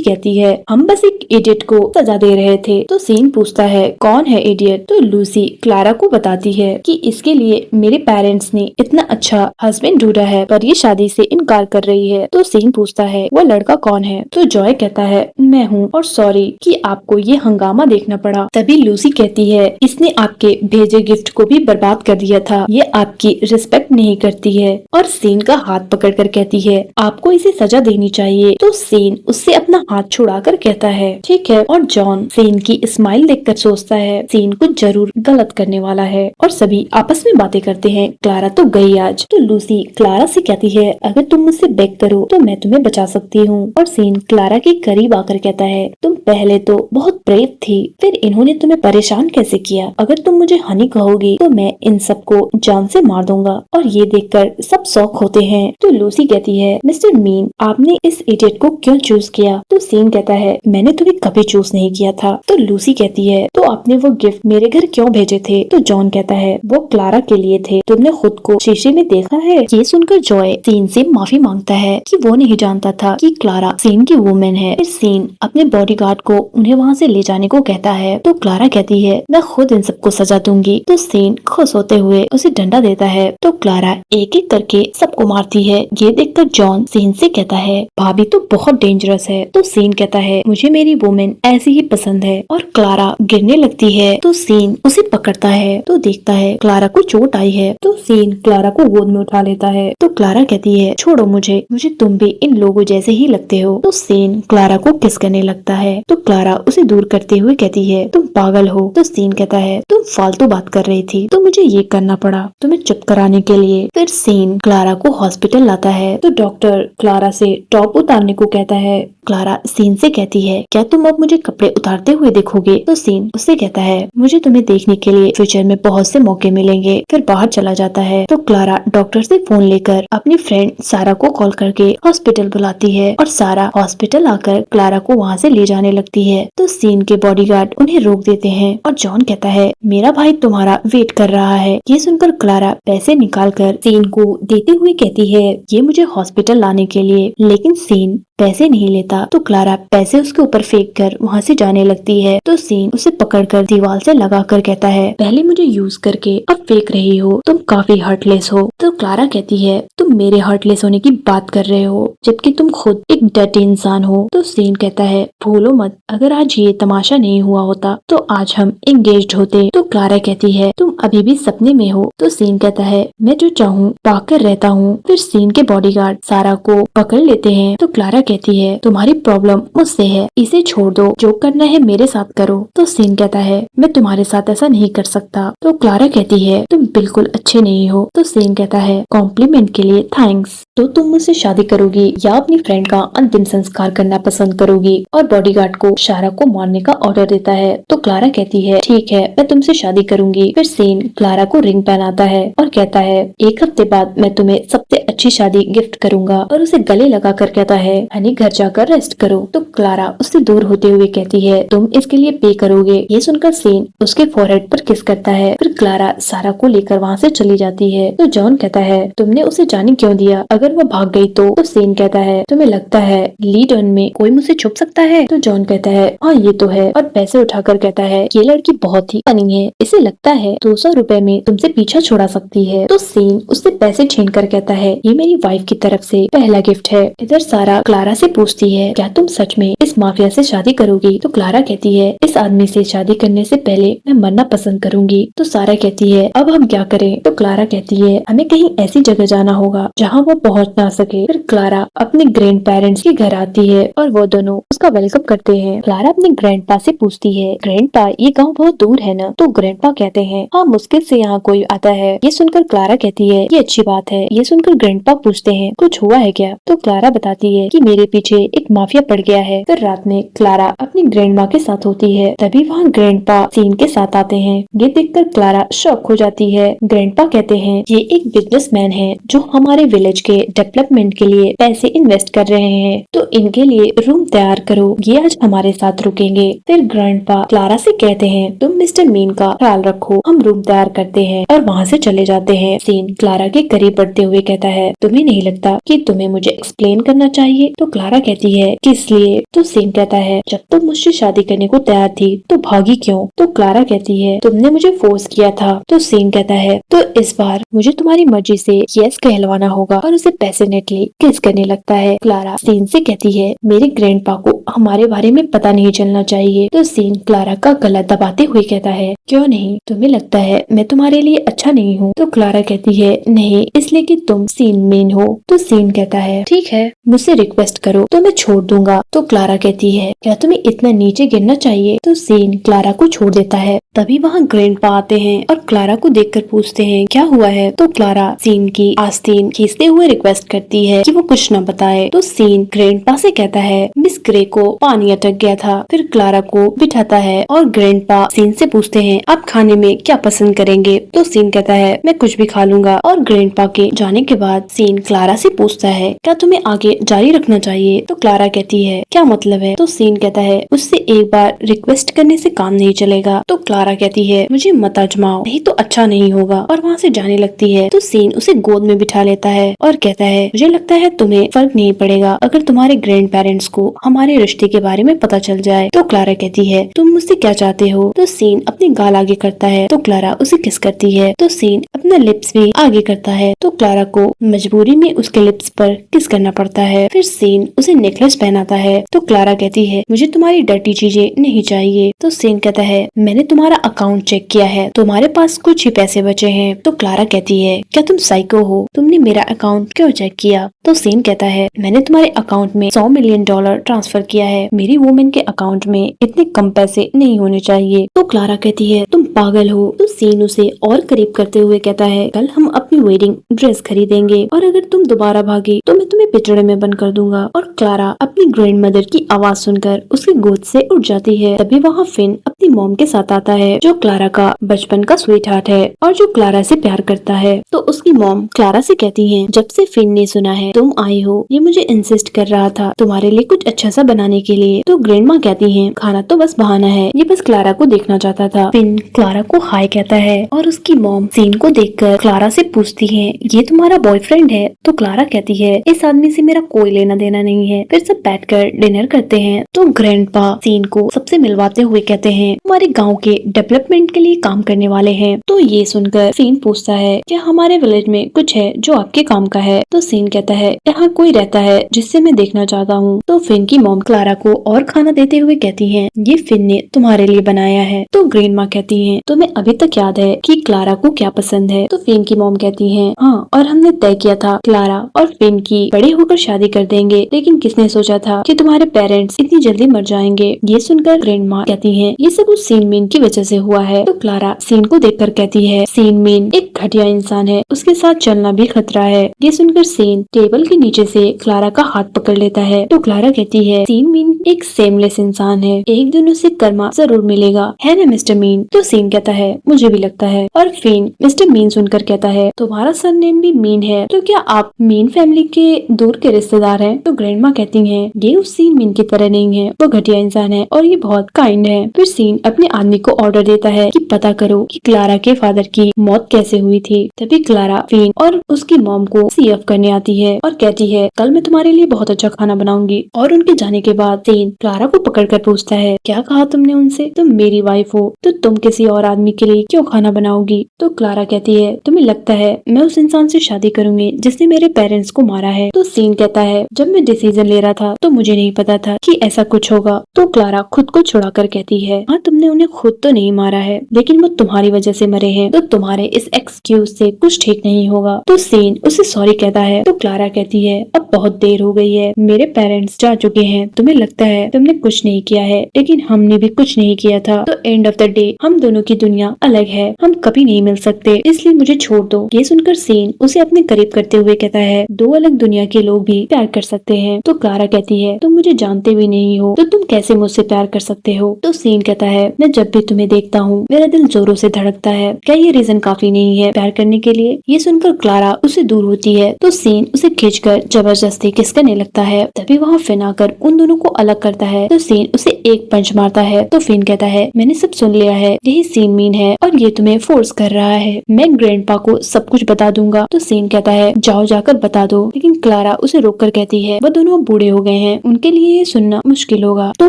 कहती है हम बस एक इडियट को सजा दे रहे थे। तो सीन पूछता है कौन है इडियट। तो लूसी क्लारा को बताती है कि इसके लिए मेरे पेरेंट्स ने इतना अच्छा हस्बैंड ढूंढा है, पर ये शादी से इनकार कर रही है। तो सीन पूछता है वो लड़का कौन है। तो जॉय कहता है मैं हूँ, और सॉरी कि आपको ये हंगामा देखना पड़ा। तभी लूसी कहती है इसने आपके भेजे गिफ्ट को भी बर्बाद कर दिया था, ये आपकी रिस्पेक्ट नहीं करती है। और सीन का हाथ पकड़कर कहती है आपको इसे सजा देनी चाहिए। तो सीन उससे अपना हाथ छुड़ाकर कहता है ठीक है। और जॉन सीन की स्माइल देखकर सोचता है सीन कुछ जरूर गलत करने वाला है, और सभी आपस में बातें करते हैं। क्लारा तो गई आज। तो लूसी क्लारा से कहती है अगर तुम मुझसे बेग करो तो मैं तुम्हें बचा सकती हूँ। और सीन क्लारा के करीब आकर कहता है तुम पहले तो बहुत ब्रेव थी, फिर इन्होंने तुम्हें परेशान कैसे किया। अगर तुम मुझे हनी कहोगी तो मैं इन सबको जान से मार दूंगा। और ये देखकर सब शौक होते हैं। तो लूसी कहती है मिस्टर मीन आपने इस इडियट को क्यों चूज किया। तो सीन कहता है मैंने तुम्हें कभी चूज नहीं किया था। तो लूसी कहती है तो आपने वो गिफ्ट मेरे घर क्यों भेजे थे। तो जॉन कहता है वो क्लारा के लिए थे, तुमने खुद को शीशे में देखा है। ये सुनकर जॉय सीन से माफी मांगता है कि वो नहीं जानता था कि क्लारा सीन की वुमेन है। फिर सीन अपने बॉडीगार्ड को उन्हें वहाँ से ले जाने को कहता है। तो क्लारा कहती है मैं खुद इन सबको सजा दूंगी। तो सीन खुश होते हुए उसे डंडा देता है। तो क्लारा एक एक करके सबको मारती है। ये देखकर जॉन सीन से कहता है भाभी तो बहुत डेंजरस है। तो सीन कहता है मुझे मेरी वुमेन ऐसी ही पसंद है। और क्लारा गिरने लगती है। तो सीन उसे पकड़ता है तो देखता है क्लारा को चोट आई है। तो सीन क्लारा को गोद में उठा लेता है। तो क्लारा कहती है छोड़ो मुझे तुम भी इन लोगों जैसे ही लगते हो। तो सीन क्लारा को किस करने लगता है। तो क्लारा उसे दूर करते हुए कहती है तुम पागल हो। तो सीन कहता है तुम फालतू बात कर रही थी, तो मुझे ये करना पड़ा तुम्हें चुप कराने के लिए। फिर सीन क्लारा को हॉस्पिटल लाता है। तो डॉक्टर क्लारा से टॉप उतारने को कहता है। क्लारा सीन से कहती है क्या तुम अब मुझे कपड़े उतारते हुए देखोगे। तो सीन उससे कहता है मुझे तुम्हें देखने के लिए फ्यूचर में बहुत से मौके मिलेंगे। फिर बाहर चला जाता है। तो क्लारा डॉक्टर से फोन लेकर अपनी फ्रेंड सारा को कॉल करके हॉस्पिटल बुलाती है, और सारा हॉस्पिटल आकर क्लारा को वहाँ से ले जाने लगती है। तो सीन के बॉडीगार्ड उन्हें रोक देते हैं, और जॉन कहता है मेरा भाई तुम्हारा वेट कर रहा है। ये सुनकर क्लारा पैसे निकालकर सीन को देते हुए कहती है ये मुझे हॉस्पिटल लाने के लिए, लेकिन सीन पैसे नहीं लेता। तो क्लारा पैसे उसके ऊपर फेंक कर वहाँ से जाने लगती है। तो सीन उसे पकड़कर दीवार से लगाकर कहता है पहले मुझे यूज करके अब फेंक रही हो, तुम काफी हार्टलेस हो। तो क्लारा कहती है तुम मेरे हार्टलेस होने की बात कर रहे हो, जबकि तुम खुद एक डर्टी इंसान हो। तो सीन कहता है भूलो मत अगर आज ये तमाशा नहीं हुआ होता तो आज हम एंगेज्ड होते। तो क्लारा कहती है तुम अभी भी सपने में हो। तो सीन कहता है मैं जो चाहूँ पाकर रहता हूँ। फिर सीन के बॉडीगार्ड सारा को पकड़ लेते हैं। तो क्लारा कहती है तुम्हारी प्रॉब्लम मुझसे है, इसे छोड़ दो, जो करना है मेरे साथ करो। तो सीन कहता है मैं तुम्हारे साथ ऐसा नहीं कर सकता। तो क्लारा कहती है तुम बिल्कुल अच्छे नहीं हो। तो सीन कहता है कॉम्प्लीमेंट के लिए थैंक्स। तो तुम मुझसे शादी करोगी या अपनी फ्रेंड का अंतिम संस्कार करना पसंद करोगी। और बॉडीगार्ड को सारा को मारने का ऑर्डर देता है। तो क्लारा कहती है ठीक है मैं तुमसे शादी करूंगी। फिर सीन क्लारा को रिंग पहनाता है और कहता है एक हफ्ते बाद मैं तुम्हें सबसे अच्छी शादी गिफ्ट करूंगा। और उसे गले लगा कर कहता है हनी घर जाकर रेस्ट करो। तो क्लारा उससे दूर होते हुए कहती है तुम इसके लिए पे करोगे। ये सुनकर सीन उसके फोरहेड पर किस करता है। फिर क्लारा सारा को लेकर वहाँ से चली जाती है। तो जॉन कहता है तुमने उसे जाने क्यों दिया, अगर वो भाग गई तो सीन कहता है तुम्हें लगता है लीड ऑन में कोई मुझसे छुप सकता है। तो जॉन कहता है हाँ ये तो है, और पैसे उठाकर कहता है ये लड़की बहुत ही फनी है, इसे लगता है 200 रुपए में तुमसे पीछा छुड़ा सकती है। तो सीन उससे पैसे छीन कर कहता है ये मेरी वाइफ की तरफ से पहला गिफ्ट है। इधर सारा क्लारा से पूछती है क्या तुम सच में इस माफिया से शादी करोगी। तो क्लारा कहती है इस आदमी से शादी करने से पहले मैं मरना पसंद करूंगी। तो सारा कहती है अब हम क्या करें। तो क्लारा कहती है हमें कहीं ऐसी जगह जाना होगा जहाँ वो पहुँच ना सके। फिर क्लारा अपने ग्रैंड पेरेंट्स के घर आती है और वो दोनों उसका वेलकम करते हैं। क्लारा अपने ग्रैंडपा से पूछती है ग्रैंडपा ये गाँव बहुत दूर है ना। तो ग्रैंडपा कहते हैं हाँ मुश्किल से यहाँ कोई आता है। ये सुनकर क्लारा कहती है ये अच्छी बात है। ये सुनकर ग्रैंडपा पूछते हैं कुछ हुआ है क्या। तो क्लारा बताती है कि मेरे पीछे एक माफिया पड़ गया है। फिर रात में क्लारा अपनी ग्रैंड माँ के साथ होती है, तभी वहाँ ग्रैंडपा सीन के साथ आते हैं। ये देखकर क्लारा शॉक हो जाती है। ग्रैंडपा कहते हैं ये एक बिजनेसमैन है जो हमारे विलेज के डेवलपमेंट के लिए पैसे इन्वेस्ट कर रहे हैं, तो इनके लिए रूम तैयार करो, ये आज हमारे साथ रुकेंगे। फिर ग्रैंडपा क्लारा से कहते हैं तुम मिस्टर मीन का ख्याल रखो, हम रूम तैयार करते हैं, और वहाँ से चले जाते हैं। सीन क्लारा के करीब बढ़ते हुए कहता है तुम्हें नहीं लगता कि तुम्हें मुझे एक्सप्लेन करना चाहिए? तो क्लारा कहती है किस लिए? तो सीन कहता है जब तुम मुझसे शादी करने को तैयार थी तो भागी क्यों? तो क्लारा कहती है तुमने मुझे फोर्स किया था। तो सीन कहता है तो इस बार मुझे तुम्हारी मर्जी से यस कहलवाना होगा, और उसे पैशनेटली किस करने लगता है। क्लारा सीन से कहती है मेरे ग्रैंडपा को हमारे बारे में पता नहीं चलना चाहिए। तो सीन क्लारा का गला दबाते हुए कहता है क्यों नहीं? तुम्हें लगता है मैं तुम्हारे लिए अच्छा नहीं हूँ? तो क्लारा कहती है नहीं, इसलिए कि तुम सीन मेन हो। तो सीन कहता है ठीक है, मुझसे रिक्वेस्ट करो तो मैं छोड़ दूंगा। तो क्लारा कहती है क्या तुम्हें इतना नीचे गिरना चाहिए? तो सीन क्लारा को छोड़ देता है। तभी वहाँ ग्रैंडपा आते हैं और क्लारा को देखकर पूछते हैं क्या हुआ है? तो क्लारा सीन की आस्तीन खींचते हुए रिक्वेस्ट करती है कि वो कुछ न बताए। तो सीन ग्रैंडपा से कहता है मिस ग्रे को पानी अटक गया था। फिर क्लारा को बिठाता है और ग्रैंडपा सीन से पूछते हैं आप खाने में क्या पसंद करेंगे? तो सीन कहता है मैं कुछ भी खा लूंगा। और ग्रैंडपा के जाने के बाद सीन क्लारा से पूछता है क्या तुम्हें आगे जारी रखना चाहिए? तो क्लारा कहती है क्या मतलब है? तो सीन कहता है उससे एक बार रिक्वेस्ट करने से काम नहीं चलेगा। तो क्लारा कहती है मुझे मत आजमाओ, नहीं तो अच्छा नहीं होगा, और वहाँ से जाने लगती है। तो सीन उसे गोद में बिठा लेता है और कहता है मुझे लगता है तुम्हें फर्क नहीं पड़ेगा अगर तुम्हारे ग्रैंड पेरेंट्स को हमारे रिश्ते के बारे में पता चल जाए। तो क्लारा कहती है तुम मुझसे क्या चाहते हो? तो सीन अपनी गाल आगे करता है तो क्लारा उसे किस करती है। तो सीन अपना लिप्स भी आगे करता है तो क्लारा को मजबूरी में उसके लिप्स पर किस करना पड़ता है। फिर सीन उसे नेकलेस पहनाता है तो क्लारा कहती है मुझे तुम्हारी डर्टी चीजें नहीं चाहिए। तो सीन कहता है मैंने तुम्हारा अकाउंट चेक किया है, तुम्हारे पास कुछ ही पैसे बचे हैं। तो क्लारा कहती है क्या तुम साइको हो? तुमने मेरा अकाउंट क्यों चेक किया? तो सीन कहता है मैंने तुम्हारे अकाउंट में $100 मिलियन ट्रांसफर किया है, मेरी वुमेन के अकाउंट में इतने कम पैसे नहीं होने चाहिए। तो क्लारा कहती है तुम पागल हो। तो सीन उसे और करीब करते हुए कहता है कल हम अपनी वेडिंग ड्रेस खरीदेंगे, और अगर तुम दोबारा भागी तो मैं तुम्हें पिंजड़े में बंद कर दूंगा। और क्लारा अपनी ग्रैंड मदर की आवाज सुनकर उसकी गोद से उठ जाती है। तभी वहाँ फिन अपनी मॉम के साथ आता है जो क्लारा का बचपन का स्वीट हार्ट है और जो क्लारा से प्यार करता है। तो उसकी मॉम क्लारा से कहती है जब से फिन ने सुना है तुम आई हो, ये मुझे इंसिस्ट कर रहा था तुम्हारे लिए कुछ अच्छा सा बनाने के लिए। तो ग्रैंड माँ कहती है खाना तो बस बहाना है, ये बस क्लारा को देखना चाहता था। फिन क्लारा को हाय कहता है और उसकी मॉम सीन को देखकर क्लारा से पूछती है ये तुम्हारा बॉयफ्रेंड है? तो क्लारा कहती है इस आदमी से मेरा कोई लेना देना नहीं है। फिर सब बैठकर डिनर करते हैं तो ग्रैंडपा सीन को सबसे मिलवाते हुए कहते हैं हमारे गांव के डेवलपमेंट के लिए काम करने वाले हैं। तो ये सुनकर सीन पूछता है क्या हमारे विलेज में कुछ है जो आपके काम का है? तो सीन कहता है यहाँ कोई रहता है जिससे मैं देखना चाहता हूँ। तो फिन की मॉम क्लारा को और खाना देते हुए कहती है ये फिन ने तुम्हारे लिए बनाया है। तो ग्रैंडमा कहती है तुम्हें अभी तक याद है कि क्लारा को क्या पसंद है? तो फिन की मॉम कहती है हाँ, और हमने तय किया था क्लारा और फिन की बड़े होकर शादी कर देंगे, लेकिन किसने सोचा था कि तुम्हारे पेरेंट्स इतनी जल्दी मर जाएंगे। ये सुनकर ग्रैंडमा कहती है ये सब उस सीन मीन की वजह से हुआ है। तो क्लारा सीन को देखकर कहती है सीन मीन एक घटिया इंसान है, उसके साथ चलना भी खतरा है। ये सुनकर सीन टेबल के नीचे से क्लारा का हाथ पकड़ लेता है। तो क्लारा कहती है सीन मीन एक सेमलेस इंसान है, एक दिन उसे कर्मा जरूर मिलेगा, है ना मिस्टर मीन? तो सीन कहता है मुझे भी लगता है। और फिन मिस्टर मीन सुनकर कहता है तुम्हारा सरनेम भी मीन है, तो क्या आप मीन फैमिली के दूर के रिश्तेदार हैं? तो ग्रैंडमा कहती है ये उस सीन मीन की तरह नहीं है, वो घटिया इंसान है और ये बहुत काइंड है। फिर सीन अपने आदमी को ऑर्डर देता है कि पता करो कि क्लारा के फादर की मौत कैसे हुई थी। तभी क्लारा फिन और उसकी मॉम को सीएफ करने आती है और कहती है कल मैं तुम्हारे लिए बहुत अच्छा खाना बनाऊंगी। और उनके जाने के बाद सीन क्लारा को पकड़कर पूछता है क्या कहा तुमने उनसे? तुम मेरी वाइफ हो तो तुम किसी और आदमी के लिए क्यों खाना बनाओगी? तो क्लारा कहती है तुम्हें लगता है मैं उस इंसान से शादी करूंगी जिसने मेरे पेरेंट्स को मारा है? तो सीन कहता है जब मैं डिसीजन ले रहा था तो मुझे नहीं पता था कि ऐसा कुछ होगा। तो क्लारा खुद को छुड़ाकर कहती है हाँ हाँ, तुमने उन्हें खुद तो नहीं मारा है, लेकिन वो तुम्हारी वजह से मरे हैं, तो तुम्हारे इस एक्सक्यूज से कुछ ठीक नहीं होगा। तो सीन उसे सॉरी कहता है, तो क्लारा कहती है अब बहुत देर हो गई है, मेरे पेरेंट्स जा चुके हैं, तुम्हें लगता है तुमने कुछ नहीं किया है, लेकिन हमने भी कुछ नहीं किया था। तो एंड ऑफ द डे हम दोनों की दुनिया अलग है, हम कभी नहीं मिल सकते, इसलिए मुझे छोड़ दो। ये सुनकर सीन उसे अपने करीब करते हुए कहता है दो अलग दुनिया के लोग भी प्यार कर सकते हैं। तो क्लारा कहती है तुम मुझे जानते भी नहीं हो, तो तुम कैसे मुझसे प्यार कर सकते हो। तो सीन कहता है मैं जब भी तुम्हें देखता हूँ मेरा दिल जोरों से धड़कता है, क्या ये रीजन काफी नहीं है प्यार करने के लिए। ये सुनकर क्लारा उससे दूर होती है, तो सीन उसे खींचकर जबरदस्ती किस करने लगता है। तभी वहाँ फिन आकर उन दोनों को अलग करता है, तो सीन उसे एक पंच मारता है। तो फिन कहता है मैंने सब सुन लिया है, यही सीन मीन है और ये तुम्हें फोर्स कर रहा है, मैं ग्रैंडपा को सब कुछ बता दूंगा। तो सीन कहता है जाओ जाकर बता दो, लेकिन क्लारा उसे रोककर कहती है वो दोनों बूढ़े हो गए हैं, उनके लिए ये सुनना मुश्किल होगा। तो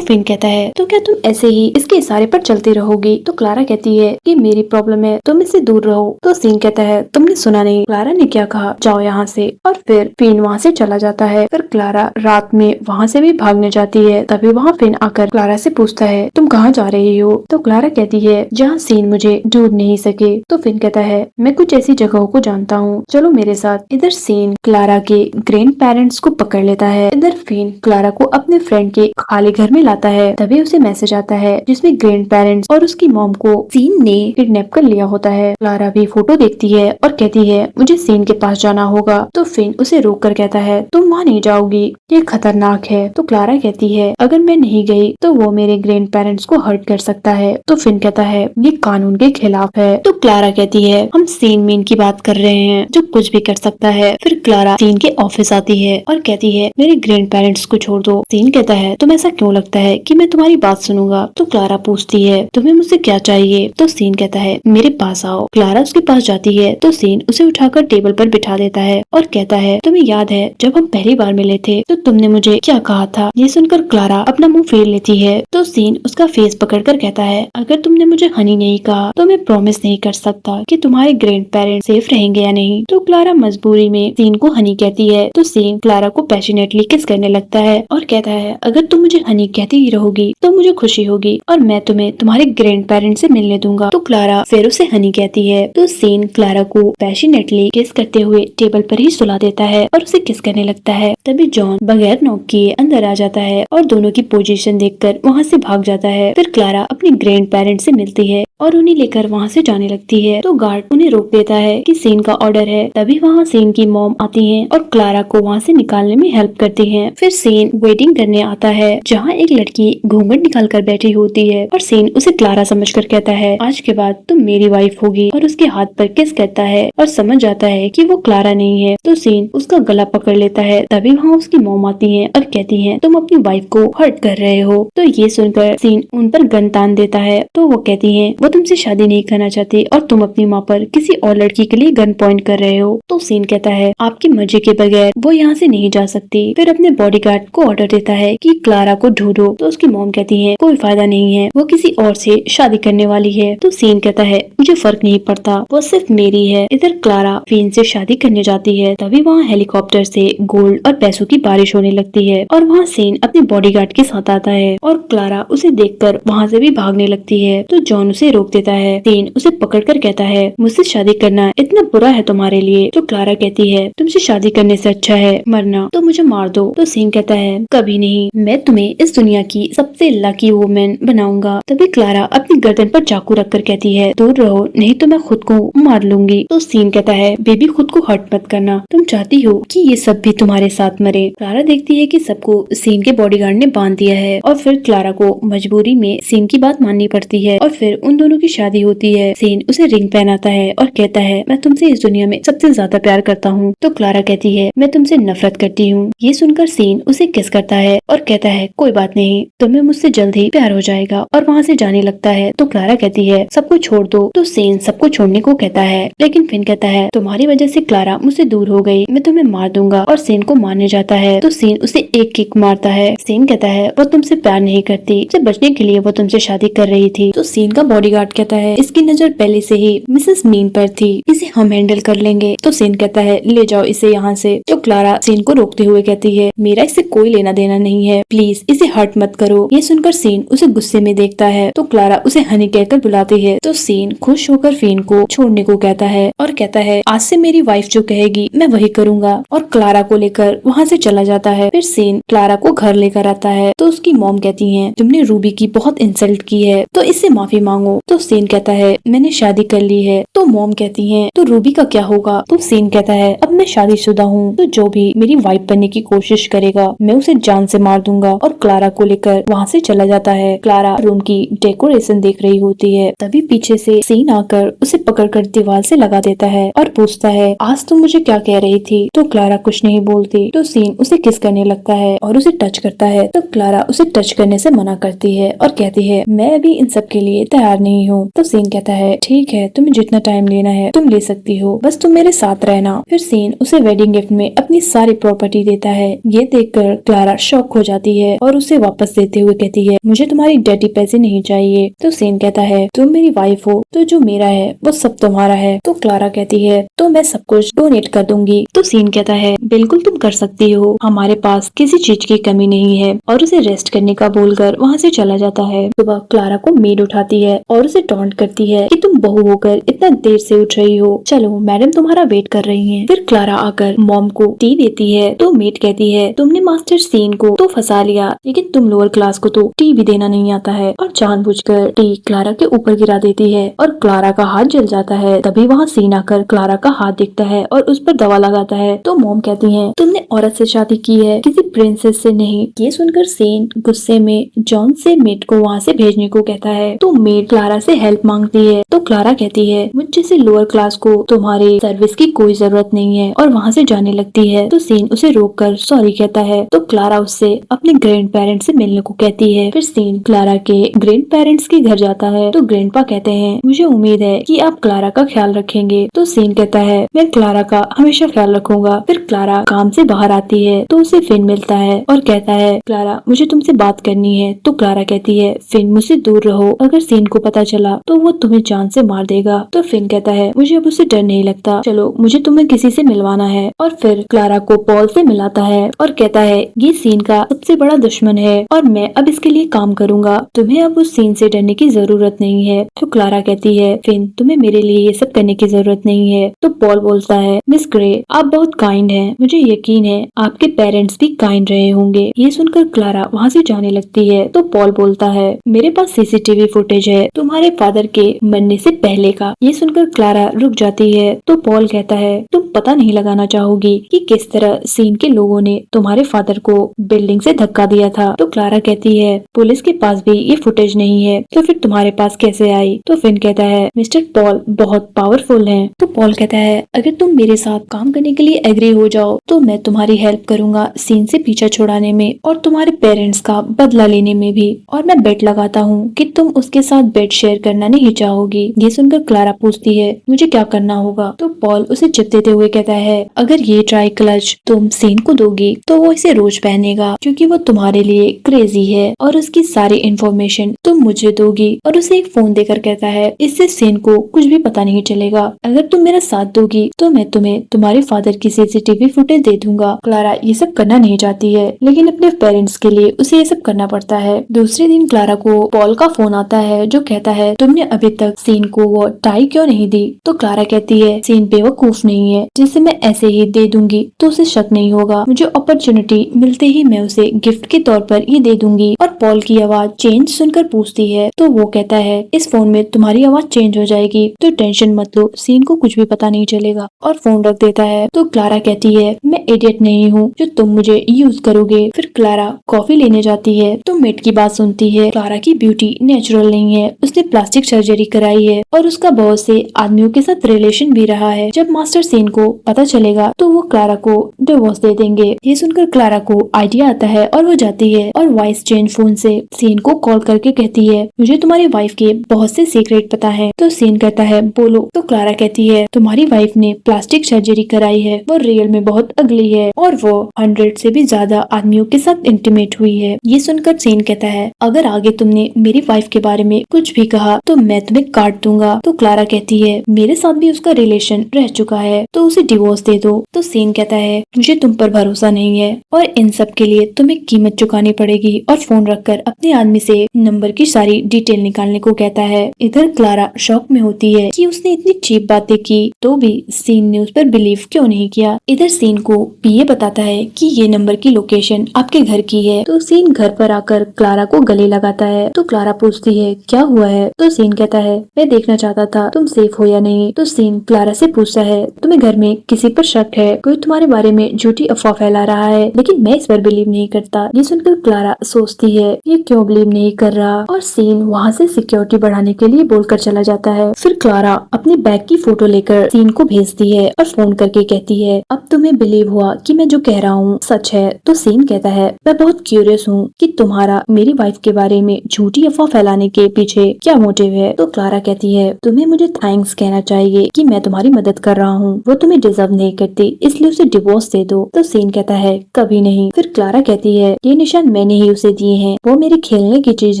फिन कहता है तो क्या तुम ऐसे ही इसके इशारे पर चलती रहोगी। तो क्लारा कहती है कि मेरी प्रॉब्लम है, तुम इससे दूर रहो। तो सीन कहता है तुमने सुना नहीं क्लारा ने क्या कहा, जाओ यहाँ से। और फिर फिन वहाँ से चला जाता है। फिर क्लारा रात में वहाँ से भी भागने जाती है। तभी वहाँ फिन आकर क्लारा से पूछता है तुम कहाँ जा रही हो। तो क्लारा कहती है जहाँ सीन मुझे ढूंढ नहीं सके। तो फिन कहता है मैं कुछ ऐसी जगहों को जानता हूँ, चलो मेरे साथ। इधर सीन क्लारा के ग्रैंड पेरेंट्स को पकड़ लेता है, इधर फिन क्लारा को अपने फ्रेंड के खाली घर में लाता है। तभी उसे मैसेज आता है जिसमें ग्रैंड पेरेंट्स और उसकी मॉम को सीन ने किडनैप कर लिया होता है। क्लारा भी फोटो देखती है और कहती है मुझे सीन के पास जाना होगा। तो फिन उसे रोक कर कहता है तुम वहाँ नहीं जाओगी, ये खतरनाक है। तो क्लारा कहती है अगर मैं नहीं गई तो वो मेरे ग्रैंड पेरेंट्स को हर्ट कर सकता है। तो फिन कहता है ये कानून के खिलाफ है। तो क्लारा कहती है हम सीन मीन की बात कर रहे हैं जो कुछ भी कर सकता है। फिर क्लारा सीन के ऑफिस आती है और कहती है मेरे ग्रैंड पेरेंट्स को छोड़ दो। सीन कहता है तुम ऐसा क्यों लगता है कि मैं तुम्हारी बात सुनूंगा। तो क्लारा पूछती है तुम्हें मुझसे क्या चाहिए। तो सीन कहता है मेरे पास आओ। क्लारा उसके पास जाती है तो सीन उसे उठाकर टेबल पर बिठा देता है और कहता है तुम्हें याद है जब हम पहली बार मिले थे तो तुमने मुझे क्या कहा था। ये सुनकर क्लारा अपना मुंह फेर लेती है। तो सीन उसका फेस पकड़कर कहता है अगर तुमने मुझे हनी नहीं कहा तो मैं प्रॉमिस नहीं कर सकता कि तुम्हारे ग्रैंड पेरेंट्स सेफ रहेंगे या नहीं। तो क्लारा मजबूरी में सीन को हनी कहती है। तो सीन क्लारा को पैशनेटली किस करने लगता है और कहता है अगर तुम मुझे हनी कहती ही रहोगी तो मुझे खुशी होगी और मैं तुम्हें तुम्हारे ग्रैंड पेरेंट्स से मिलने दूंगा। तो क्लारा फिर उसे हनी कहती है। तो सीन क्लारा को पैशनेटली किस करते हुए टेबल पर ही सुला देता है और उसे किस करने लगता है। तभी जॉन बगैर नॉक किए अंदर आ जाता है और दोनों की पोजीशन देखकर वहाँ से भाग जाता है। फिर क्लारा अपने ग्रैंड पेरेंट्स से मिलती है और उन्हें लेकर वहाँ से जाने लगती है। तो गार्ड उन्हें रोक देता है कि सीन का ऑर्डर है। तभी वहाँ सीन की मॉम आती हैं और क्लारा को वहाँ से निकालने में हेल्प करती हैं। फिर सीन वेटिंग करने आता है जहाँ एक लड़की घूंघट निकाल कर बैठी होती है और सीन उसे क्लारा समझकर कहता है आज के बाद तुम मेरी वाइफ होगी और उसके हाथ पर किस करता है और समझ जाता है कि वो क्लारा नहीं है। तो सीन उसका गला पकड़ लेता है। तभी वहाँ उसकी मॉम आती है और कहती है तुम अपनी वाइफ को हर्ट कर रहे हो। तो ये सुनकर सीन उन पर गन तान देता है। तो वो कहती है वो तुमसे शादी नहीं करना चाहती और तुम अपनी माँ पर किसी और लड़की के लिए गन पॉइंट कर रहे हो। तो सीन कहता है आपकी मर्जी के बगैर वो यहाँ से नहीं जा सकती। फिर अपने बॉडीगार्ड को ऑर्डर देता है कि क्लारा को ढूंढो। तो उसकी मॉम कहती है कोई फायदा नहीं है, वो किसी और से शादी करने वाली है। तो सीन कहता है मुझे फर्क नहीं पड़ता, वो सिर्फ मेरी है। इधर क्लारा फिन से शादी करने जाती है। तभी वहाँ हेलीकॉप्टर से गोल्ड और पैसों की बारिश होने लगती है और वहाँ सीन अपने बॉडीगार्ड के साथ आता है और क्लारा उसे देखकर वहाँ से भी भागने लगती है। तो जॉन उसे रोक देता है। सीन उसे पकड़कर कहता है मुझसे शादी करना इतना बुरा है तुम्हारे लिए। तो क्लारा कहती है तुमसे शादी करने से अच्छा है मरना, तो मुझे मार दो। तो सीन कहता है कभी नहीं, मैं तुम्हें इस दुनिया की सबसे लकी वुमेन बनाऊंगा। तभी क्लारा अपनी गर्दन पर चाकू रखकर कहती है दूर रहो नहीं तो मैं खुद को मार लूंगी। तो सीन कहता है बेबी खुद को हर्ट मत करना, तुम चाहती हो कि ये सब भी तुम्हारे साथ मरे। क्लारा देखती है कि सबको सीन के बॉडीगार्ड ने बांध दिया है और फिर क्लारा को मजबूरी में सीन की बात माननी पड़ती है और फिर उन दोनों की शादी होती है। सीन उसे रिंग पहनाता है और कहता है मैं तुमसे इस दुनिया में सबसे ज्यादा प्यार करता हूँ। तो क्लारा कहती है मैं तुमसे नफरत करती हूँ। ये सुनकर सीन उसे किस करता है और कहता है कोई बात नहीं, तुम्हें मुझसे जल्द ही प्यार हो जाएगा और वहाँ से जाने लगता है। तो क्लारा कहती है सबको छोड़ दो। तो सीन सबको छोड़ने को कहता है, लेकिन फिन कहता है तुम्हारी वजह से क्लारा मुझसे दूर हो गई, मैं तुम्हें मार दूंगा और सीन को मारने जाता है। तो सीन उसे एक किक मारता है। सीन कहता है वो तुमसे प्यार नहीं करती, उसे बचने के लिए वो तुमसे शादी कर रही थी। तो सीन का बॉडीगार्ड कहता है इसकी नजर पहले से ही मिसेस मीन पर थी, इसे हम हैंडल कर लेंगे। तो सीन कहता है ले जाओ इसे यहाँ से। तो क्लारा सीन को रोकते हुए कहती है मेरा इससे कोई लेना देना नहीं है, प्लीज इसे हर्ट मत करो। ये सुनकर सीन उसे गुस्से में में देखता है तो क्लारा उसे हनी कहकर बुलाती है। तो सीन खुश होकर फिन को छोड़ने को कहता है और कहता है आज से मेरी वाइफ जो कहेगी मैं वही करूंगा, और क्लारा को लेकर वहाँ से चला जाता है। फिर सीन क्लारा को घर लेकर आता है तो उसकी मॉम कहती है तुमने रूबी की बहुत इंसल्ट की है तो इससे माफी मांगो। तो सीन कहता है मैंने शादी कर ली है। तो मॉम कहती है तो रूबी का क्या होगा। तो सीन कहता है अब मैं शादीशुदा हूँ तो जो भी मेरी वाइफ बनने की कोशिश करेगा मैं उसे जान से मार दूंगा, और क्लारा को लेकर वहाँ से चला जाता है। क्लारा रूम की डेकोरेशन देख रही होती है, तभी पीछे से सीन आकर उसे पकड़कर दीवार से लगा देता है और पूछता है आज तुम मुझे क्या कह रही थी। तो क्लारा कुछ नहीं बोलती। तो सीन उसे किस करने लगता है और उसे टच करता है। तो क्लारा उसे टच करने से मना करती है और कहती है मैं अभी इन सब के लिए तैयार नहीं हूँ। तो सीन कहता है ठीक है तुम्हें जितना टाइम लेना है तुम ले सकती हो, बस तुम मेरे साथ रहना। फिर सीन उसे वेडिंग गिफ्ट में अपनी सारी प्रॉपर्टी देता है। ये देखकर क्लारा शॉक हो जाती है और उसे वापस देते हुए कहती है मुझे तुम्हारी डर्टी पैसे नहीं चाहिए। तो सीन कहता है तुम मेरी वाइफ हो तो जो मेरा है वो सब तुम्हारा है। तो क्लारा कहती है तो मैं सब कुछ डोनेट कर दूंगी। तो सीन कहता है बिल्कुल तुम कर सकती हो, हमारे पास किसी चीज की कमी नहीं है, और उसे रेस्ट करने का बोलकर वहाँ से चला जाता है। सुबह क्लारा को मेड उठाती है और उसे टॉन्ट करती है कि तुम बहू होकर इतना देर से उठ रही हो, चलो मैडम तुम्हारा वेट कर रही हैं। फिर क्लारा आकर मॉम को टी देती है तो मेड कहती है तुमने मास्टर सीन को तो फंसा लिया लेकिन तुम लोअर क्लास को तो टी भी देना नहीं आता है, और जानबूझकर टी क्लारा के ऊपर गिरा देती है और क्लारा का हाथ जल जाता है। तभी वहाँ सीन आकर क्लारा का हाथ दिखता है और उस पर दवा लगाता है। तो मॉम कहती है तुमने औरत से शादी की है किसी प्रिंसेस से नहीं। ये सुनकर सीन गुस्से में जॉन से मेड को वहाँ से भेजने को कहता है। तो मेड क्लारा से हेल्प मांगती है तो क्लारा कहती है मुझ जैसे लोअर क्लास को तुम्हारी सर्विस की कोई जरूरत नहीं है, और वहाँ से जाने लगती है। तो सीन उसे रोककर सॉरी कहता है। तो क्लारा उससे अपने ग्रैंड पेरेंट्स से मिलने को कहती है। फिर सीन क्लारा के ग्रैंड पेरेंट्स के घर जाता है तो ग्रैंडपा कहते हैं मुझे उम्मीद है कि आप क्लारा का ख्याल रखेंगे। तो सीन कहता है मैं क्लारा का हमेशा ख्याल रखूंगा। फिर क्लारा काम से बाहर आती है तो उसे फिन मिलता है और कहता है क्लारा मुझे तुमसे बात करनी है। तो क्लारा कहती है फिन मुझसे दूर रहो, अगर सीन को पता चला तो वो तुम्हें जान से मार देगा। तो फिन कहता है मुझे अब उससे डर नहीं लगता, चलो मुझे तुम्हें किसी से मिलवाना है। और फिर क्लारा को पॉल से मिलाता है और कहता है ये सीन का सबसे बड़ा दुश्मन है और मैं अब इसके लिए काम करूंगा, तुम्हें अब उस सीन से डरने की जरूरत नहीं है। तो क्लारा कहती है फिन तुम्हें मेरे लिए ये सब करने की जरूरत नहीं है। तो पॉल बोलता है मिस ग्रे आप बहुत काइंड हैं, मुझे यकीन है आपके पेरेंट्स भी काइंड रहे होंगे। ये सुनकर क्लारा वहाँ से जाने लगती है। तो पॉल बोलता है मेरे पास सीसीटीवी फुटेज है तुम्हारे फादर के मरने से पहले का। ये सुनकर क्लारा रुक जाती है। तो पॉल कहता है तुम पता नहीं लगाना चाहोगी कि किस तरह सीन के लोगों ने तुम्हारे फादर को बिल्डिंग से धक्का दिया था। तो क्लारा कहती है पुलिस के पास भी ये फुटेज नहीं है तो फिर तुम्हारे पास कैसे आई। तो फिन कहता है मिस्टर पॉल बहुत पावरफुल हैं। तो पॉल कहता है अगर तुम मेरे साथ काम करने के लिए एग्री हो जाओ तो मैं तुम्हारी हेल्प करूंगा सीन से पीछा छुड़ाने में और तुम्हारे पेरेंट्स का बदला लेने में भी, और मैं बेट लगाता हूँ कि तुम उसके साथ बेड शेयर करना नहीं चाहोगी। ये सुनकर क्लारा पूछती है मुझे क्या करना होगा। तो पॉल उसे चिप देते हुए कहता है अगर ये ट्राई क्लच तुम सीन को दोगी तो वो इसे रोज पहनेगा क्योंकि वो तुम्हारे लिए क्रेजी है, और उसकी सारी इन्फॉर्मेशन तुम मुझे दोगी। और उसे एक फोन देकर कहता है इससे सीन को कुछ भी पता नहीं चलेगा, अगर तुम मेरा साथ दोगी तो मैं तुम्हें तुम्हारे फादर की सीसीटीवी फुटेज दे दूंगा। क्लारा ये सब करना नहीं चाहती है लेकिन अपने पेरेंट्स के लिए उसे ये सब करना पड़ता है। दूसरे दिन क्लारा को पॉल का फोन आता है जो कहता है तुमने अभी तक सीन को वो टाई क्यों नहीं दी। तो क्लारा कहती है सीन बेवकूफ नहीं है जिसे मैं ऐसे ही दे दूंगी तो उसे शक नहीं होगा, मुझे अपॉर्चुनिटी मिलते ही मैं उसे गिफ्ट के तौर पर ये दे दूंगी। और पॉल की आवाज चेंज सुनकर पूछती है तो वो कहता है इस फोन में तुम्हारी आवाज चेंज हो जाएगी तो टेंशन मत लो, सीन को कुछ भी पता नहीं चलेगा, और फोन रख देता है। तो क्लारा कहती है मैं इडियट नहीं हूँ जो तुम मुझे यूज करोगे। फिर क्लारा कॉफी लेने जाती है तो मेट की बात सुनती है क्लारा की ब्यूटी नेचुरल नहीं है, उसने प्लास्टिक सर्जरी कराई है और उसका बहुत से आदमियों के साथ रिलेशन भी रहा है। जब मास्टर सीन को पता चलेगा तो वो क्लारा को डिवोर्स दे देंगे। ये सुनकर क्लारा को आइडिया आता है और वो जाती है और वॉइस चेंज फोन से सीन को कॉल करके कहती है मुझे तुम्हारी वाइफ के बहुत से सीक्रेट पता है। तो सीन कहता है बोलो। तो क्लारा कहती है तुम्हारी वाइफ ने प्लास्टिक सर्जरी कराई है, वो रियल में बहुत अगली है और वो 100 से भी ज्यादा आदमियों के साथ इंटीमेट हुई है। ये सुनकर सीन कहता है अगर आगे तुमने मेरी वाइफ के बारे में कुछ भी कहा तो मैं तुम्हें काट दूंगा। तो क्लारा कहती है मेरे साथ भी उसका रिलेशन रह चुका है तो उसे डिवोर्स दे दो। तो सीन कहता है मुझे तुम पर भरोसा नहीं है और इन सब के लिए तुम्हें कीमत चुकानी पड़ेगी, और फोन रखकर अपने आदमी से नंबर की सारी डिटेल निकालने को कहता है। इधर क्लारा शॉक में होती है कि उसने इतनी चीप बातें की तो भी सीन ने उस पर बिलीव क्यों नहीं किया। इधर सीन को पीए बताता है कि ये नंबर की लोकेशन आपके घर की है। तो सीन घर पर आकर क्लारा को गले लगाता है। तो क्लारा पूछती है क्या हुआ है। तो सीन कहता है मैं देखना चाहता था तुम सेफ हो या नहीं। तो सीन क्लारा से पूछता है तुम्हें घर में किसी पर शक है, कोई तुम्हारे बारे में झूठी अफवाह फैला रहा है, लेकिन मैं इस पर बिलीव नहीं करता। ये सुनकर क्लारा सोचती है ये क्यों बिलीव नहीं कर रहा, और सीन वहाँ से सिक्योरिटी बढ़ाने के लिए बोलकर चला जाता है। फिर क्लारा अपने बैग की फोटो लेकर सीन को भेजती है और फोन करके कहती है अब तुम्हें बिलीव हुआ कि मैं जो कह रहा हूँ सच है। तो सीन कहता है मैं बहुत क्यूरियस हूँ कि तुम्हारा मेरी वाइफ के बारे में झूठी अफवाह फैलाने के पीछे क्या मोटिव है। तो क्लारा कहती है तुम्हें मुझे थैंक्स कहना चाहिए कि मैं तुम्हारी मदद कर रहा हूँ, वो तुम्हें डिजर्व नहीं करती, इसलिए उसे डिवोर्स दे दो। तो सीन कहता है कभी नहीं। फिर क्लारा कहती है ये निशान मैंने ही उसे दिए हैं, वो मेरे खेलने की चीज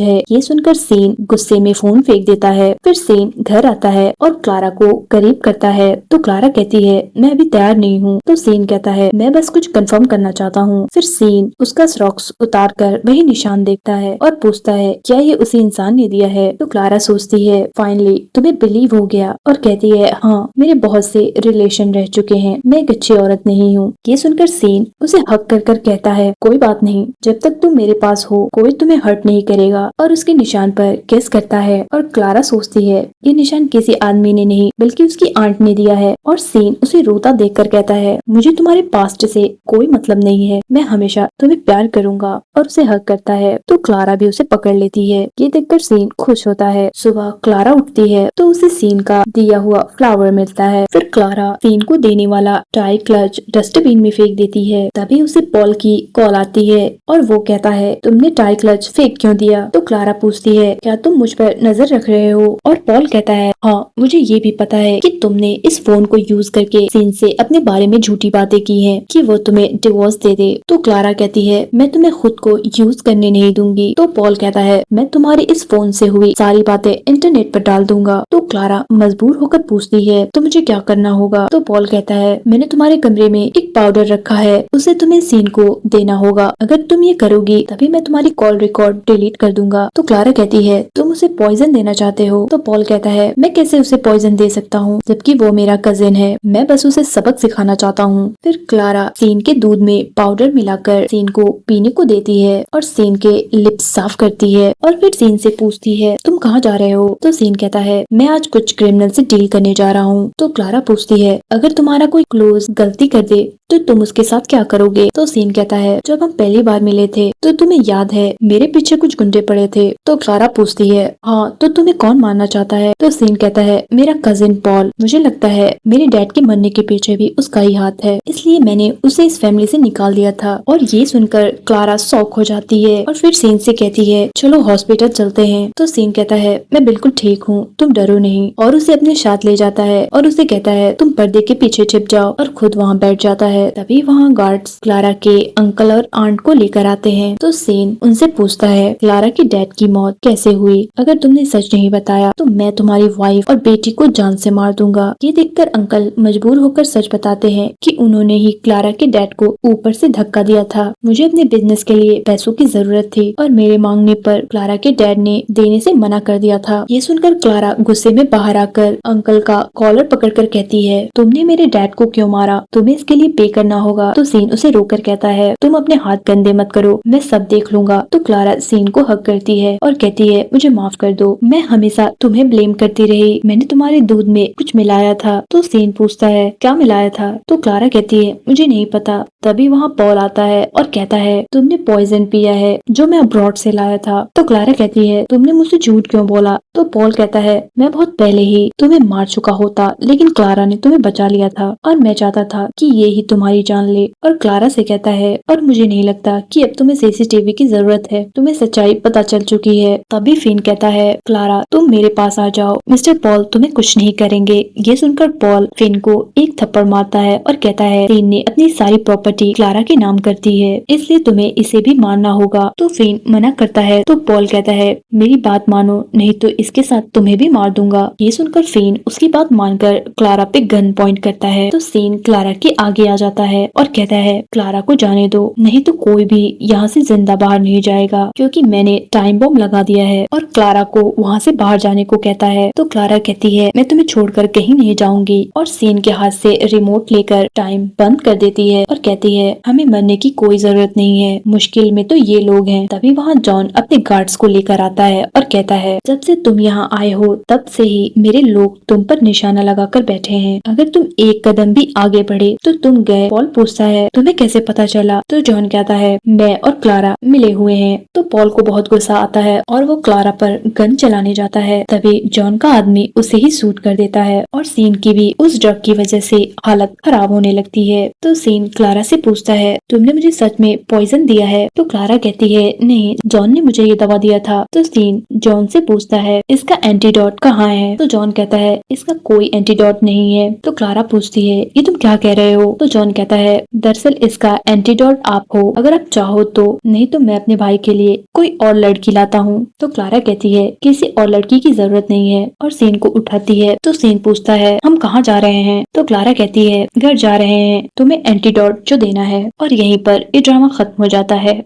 है। ये सुनकर सीन गुस्से में फोन फेंक देता है। फिर सीन घर आता है और क्लारा को करीब करता है। तो क्लारा कहती है मैं अभी तैयार नहीं हूँ। तो सीन कहता है मैं बस कुछ कंफर्म करना चाहता हूँ। फिर सीन उसका सॉक्स उतार कर वही निशान देखता है और पूछता है क्या ये उसी इंसान ने दिया है। तो क्लारा सोचती है फाइनली तुम्हें बिलीव हो गया, और कहती है हाँ मेरे बहुत से रिलेशन रह चुके हैं, मैं एक अच्छी औरत नहीं हूँ। ये सुनकर सीन उसे हक कर कर कहता है कोई बात नहीं, जब तक तुम मेरे पास हो कोई तुम्हें हर्ट नहीं करेगा, और उसके निशान पर किस करता है। और क्लारा सोचती है ये निशान किसी आदमी ने नहीं बल्कि उसकी आंट ने दिया है। और सीन उसे रोता देखकर कहता है मुझे तुम्हारे पास्ट से कोई मतलब नहीं है, मैं हमेशा तुम्हें प्यार करूंगा, और उसे हक करता है। तो क्लारा भी उसे पकड़ लेती है। ये देखकर सीन खुश होता है। सुबह क्लारा उठती है तो उसे सीन का दिया हुआ फ्लावर मिलता है। फिर क्लारा सीन को देने वाला टाई क्लच डस्टबिन में फेंक देती है। तभी उसे पॉल की कॉल आती है और वो कहता है तुमने टाई क्लच फेंक क्यों दिया। तो क्लारा पूछती है क्या तुम मुझ पर नजर रख रहे हो। और पॉल कहता है हाँ मुझे ये भी पता है कि तुमने इस फोन को यूज करके सीन से अपने बारे में झूठी बातें की हैं कि वो तुम्हें डिवोर्स दे दे। तो क्लारा कहती है मैं तुम्हें खुद को यूज करने नहीं दूंगी। तो पॉल कहता है मैं तुम्हारे इस फोन से हुई सारी बातें इंटरनेट पर डाल दूंगा। तो क्लारा मजबूर होकर पूछती है तो मुझे क्या करना होगा। तो पॉल कहता है मैंने तुम्हारे कमरे में एक पाउडर रखा है, उसे तुम्हें सीन को देना होगा, अगर तुम ये करोगी तभी मैं तुम्हारी कॉल रिकॉर्ड डिलीट कर दूंगा। तो क्लारा कहती है तुम उसे पॉइजन देना चाहते हो। तो पॉल कहता है मैं कैसे उसे पॉइजन दे सकता हूँ जबकि वो मेरा कजिन है, मैं बस उसे सबक सिखाना चाहता हूँ। फिर क्लारा सीन के दूध में पाउडर मिलाकर सीन को पीने को देती है और सीन के लिप्स साफ करती है, और फिर सीन से पूछती है तुम कहाँ जा रहे हो। तो सीन कहता है मैं आज कुछ क्रिमिनल से डील करने जा रहा हूँ। तो क्लारा पूछती है अगर तुम्हारा कोई क्लोज गलती कर दे तो तुम उसके साथ क्या करोगे। तो सीन कहता है जब हम पहली बार मिले थे तो तुम्हें याद है मेरे पीछे कुछ गुंडे पड़े थे। तो क्लारा पूछती है हाँ तो तुम्हें कौन मारना चाहता है। तो सीन कहता है मेरा कजिन पॉल, मुझे लगता है मेरे डैड के मरने के पीछे भी उसका ही हाथ है, इसलिए मैंने उसे इस फैमिली से निकाल दिया था। और ये सुनकर क्लारा शॉक हो जाती है और फिर सीन से कहती है चलो हॉस्पिटल चलते हैं। तो सीन कहता है मैं बिल्कुल ठीक हूँ, तुम डरो नहीं, और उसे अपने साथ ले जाता है और उसे कहता है तुम पर्दे के पीछे छिप जाओ, और खुद वहाँ बैठ जाता है। तभी वहाँ गार्ड्स क्लारा के अंकल और आंट को लेकर आते हैं। तो सीन उनसे पूछता है क्लारा की डैड की मौत कैसे हुई, अगर तुमने सच नहीं बताया तो मैं तुम्हारी वाइफ और बेटी को जान से मार दूंगा। ये देखकर अंकल मजबूर होकर सच बताते हैं कि उन्होंने ही क्लारा के डैड को ऊपर से धक्का दिया था। मुझे अपने बिजनेस के लिए पैसों की जरूरत थी और मेरे मांगने पर क्लारा के डैड ने देने से मना कर दिया था। ये सुनकर क्लारा गुस्से में बाहर आकर अंकल का कॉलर पकड़कर कहती है तुमने मेरे डैड को क्यों मारा, तुम्हें इसके लिए पे करना होगा। तो सीन उसे रोककर कहता है तुम अपने हाथ गंदे मत करो, मैं सब देख लूंगा। तो क्लारा सीन को हक करती है और कहती है मुझे माफ कर दो, मैं हमेशा तुम्हें ब्लेम करती रही, मैंने तुम्हारे दूध में कुछ मिलाया था। तो सीन पूछता है क्या मिलाया था। तो क्लारा कहती है मुझे नहीं पता। तभी वहाँ पॉल आता है और कहता है तुमने पॉइजन पिया है जो मैं अब्रॉड से लाया था। तो क्लारा कहती है तुमने मुझसे झूठ क्यों बोला। तो पॉल कहता है मैं बहुत पहले ही तुम्हें मार चुका होता, लेकिन क्लारा ने तुम्हें बचा लिया था और मैं चाहता था कि ये ही तुम्हारी जान ले। और क्लारा से कहता है और मुझे नहीं लगता कि अब तुम्हें सीसीटीवी की जरूरत है, तुम्हें सच्चाई पता चल चुकी है। तभी फिन कहता है क्लारा तुम मेरे पास आ जाओ, मिस्टर पॉल तुम्हें कुछ नहीं करेंगे। ये सुनकर पॉल फिन को एक थप्पड़ मारता है और कहता है फिन ने अपनी सारी प्रॉपर्टी क्लारा के नाम कर दी है, इसलिए तुम्हें इसे भी मारना होगा। तो फिन मना करता है तो पॉल कहता है मेरी बात मानो नहीं तो इसके साथ तुम्हें भी मार दूंगा। ये सुनकर फेन उसकी बात मानकर क्लारा पे गन पॉइंट करता है तो सेन क्लारा के आगे आ जाता है और कहता है क्लारा को जाने दो, नहीं तो कोई भी यहाँ से जिंदा बाहर नहीं जाएगा क्योंकि मैंने टाइम बॉम्ब लगा दिया है। और क्लारा को वहाँ से बाहर जाने को कहता है तो क्लारा कहती है मैं तुम्हें छोड़कर कहीं नहीं जाऊंगी और सेन के हाथ से रिमोट लेकर टाइम बंद कर देती है और कहती है हमें मरने की कोई जरूरत नहीं है, मुश्किल में तो ये लोग हैं। तभी वहाँ जॉन अपने गार्ड्स को लेकर आता है और कहता है जब से तुम यहाँ आए हो तब से ही मेरे लोग तुम पर निशाना लगाकर बैठे हैं, अगर तुम एक कदम भी आगे बढ़े तो तुम गए। पॉल पूछता है तुम्हें कैसे पता चला? तो जॉन कहता है मैं और क्लारा मिले हुए हैं। तो पॉल को बहुत गुस्सा आता है और वो क्लारा पर गन चलाने जाता है। तभी जॉन का आदमी उसे ही शूट कर देता है और सीन की भी उस ड्रग की वजह से हालत खराब होने लगती है। तो सीन क्लारा से पूछता है तुमने मुझे सच में पॉइजन दिया है? तो क्लारा कहती है नहीं, जॉन ने मुझे ये दवा दिया था। तो सीन जॉन से पूछता है इसका एंटीडोट कहाँ है? तो जॉन कहता है इसका कोई एंटीडोट नहीं है। तो क्लारा पूछती है ये तुम क्या कह रहे हो? तो जॉन कहता है दरअसल इसका एंटीडोट आप हो, अगर आप चाहो तो, नहीं तो मैं अपने भाई के लिए कोई और लड़की लाता हूँ। तो क्लारा कहती है किसी और लड़की की जरूरत नहीं है और सीन को उठाती है। तो सीन पूछता है हम कहाँ जा रहे हैं? तो क्लारा कहती है घर जा रहे हैं, तुम्हें एंटीडोट जो देना है। और यहीं पर ये ड्रामा खत्म हो जाता है।